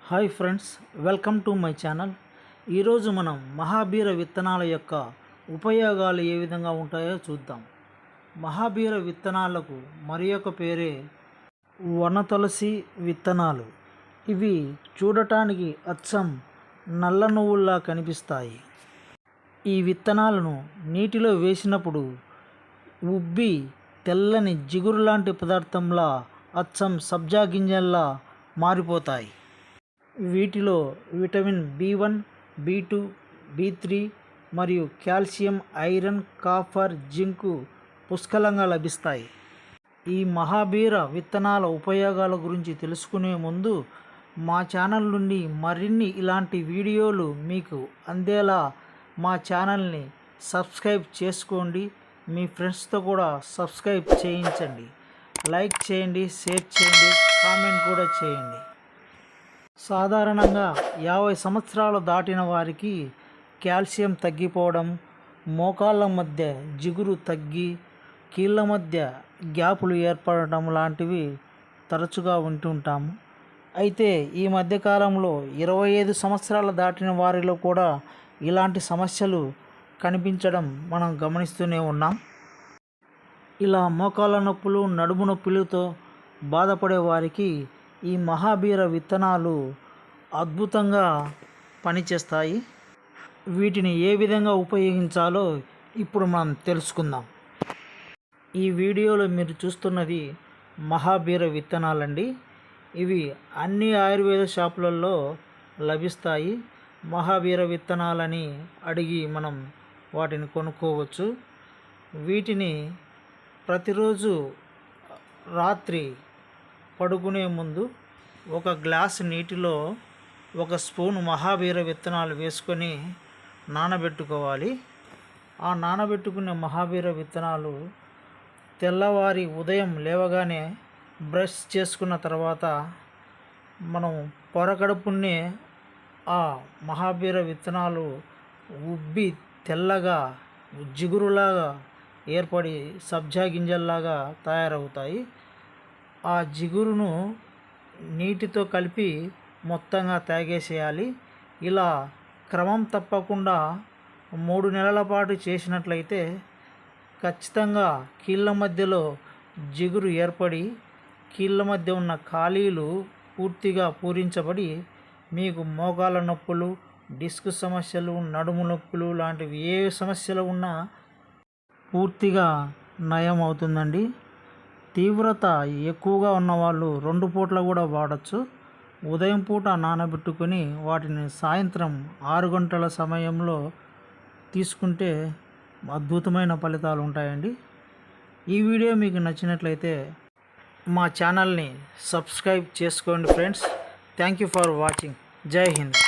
Hi friends, welcome to my channel. ఈరోజు మనం మహాబీర విత్తనాల యొక్క ఉపయోగాలు ఏ విధంగా ఉంటాయో చూద్దాం. మహాబీర విత్తనాలకు మరి ఒక పేరే వనతులసి విత్తనాలు. ఇవి చూడటానికి అచ్చం నల్ల నువ్వుల్లా కనిపిస్తాయి. ఈ విత్తనాలను నీటిలో వేసినప్పుడు ఉబ్బి తెల్లని జిగురు లాంటి పదార్థంలా అచ్చం సబ్జా గింజల్లా మారిపోతాయి. వీటిలో విటమిన్ B1, B2, B3 మరియు కాల్షియం, ఐరన్, కాపర్, జింకు పుష్కలంగా లభిస్తాయి. ఈ మహాబీర విత్తనాల ఉపయోగాల గురించి తెలుసుకునే ముందు మా ఛానల్ నుండి మరిన్ని ఇలాంటి వీడియోలు మీకు అందేలా మా ఛానల్ని సబ్స్క్రైబ్ చేసుకోండి. మీ ఫ్రెండ్స్తో కూడా సబ్స్క్రైబ్ చేయించండి. లైక్ చేయండి, షేర్ చేయండి, కామెంట్ కూడా చేయండి. సాధారణంగా 50 సంవత్సరాలు దాటిన వారికి కాల్షియం తగ్గిపోవడం, మోకాళ్ళ మధ్య జిగురు తగ్గి కీళ్ళ మధ్య గ్యాపులు ఏర్పడటం లాంటివి తరచుగా వింటుంటాము. అయితే ఈ మధ్యకాలంలో 25 సంవత్సరాలు దాటిన వారిలో కూడా ఇలాంటి సమస్యలు కనిపించడం మనం గమనిస్తూనే ఉన్నాం. ఇలా మోకాళ్ళ నొప్పులు, నడుము నొప్పులతో బాధపడే వారికి ఈ మహాబీర విత్తనాలు అద్భుతంగా పనిచేస్తాయి. వీటిని ఏ విధంగా ఉపయోగించాలో ఇప్పుడు మనం తెలుసుకుందాం. ఈ వీడియోలో మీరు చూస్తున్నది మహాబీర విత్తనాలండి. ఇవి అన్ని ఆయుర్వేద షాపులలో లభిస్తాయి. మహాబీర విత్తనాలని అడిగి మనం వాటిని కొనుక్కోవచ్చు. వీటిని ప్రతిరోజు రాత్రి పడుకునే ముందు ఒక గ్లాసు నీటిలో 1 స్పూను మహాబీర విత్తనాలు వేసుకొని నానబెట్టుకోవాలి. ఆ నానబెట్టుకునే మహాబీర విత్తనాలు తెల్లవారి ఉదయం లేవగానే బ్రష్ చేసుకున్న తర్వాత మనం పొరకడుపునే ఆ మహాబీర విత్తనాలు ఉబ్బి తెల్లగా జిగురులాగా ఏర్పడి సబ్జా గింజల్లాగా తయారవుతాయి. ఆ జిగురును నీటితో కలిపి మొత్తంగా తాగేసేయాలి. ఇలా క్రమం తప్పకుండా 3 నెలల పాటు చేసినట్లయితే ఖచ్చితంగా కీళ్ళ మధ్యలో జిగురు ఏర్పడి కీళ్ళ మధ్య ఉన్న ఖాళీలు పూర్తిగా పూరించబడి మీకు మోకాళ్ళ నొప్పులు, డిస్క్ సమస్యలు, నడుము నొప్పులు లాంటివి ఏ సమస్యలు ఉన్నా పూర్తిగా నయం అవుతుందండి. తీవ్రత ఎక్కువగా ఉన్నవాళ్ళు 2 పూట్ల కూడా వాడచ్చు. ఉదయం పూట నానబెట్టుకొని వాటిని సాయంత్రం 6 గంటల సమయంలో తీసుకుంటే అద్భుతమైన ఫలితాలు ఉంటాయండి. ఈ వీడియో మీకు నచ్చినట్లయితే మా ఛానల్ని సబ్స్క్రైబ్ చేసుకోండి friends. Thank you for watching. జై హింద్.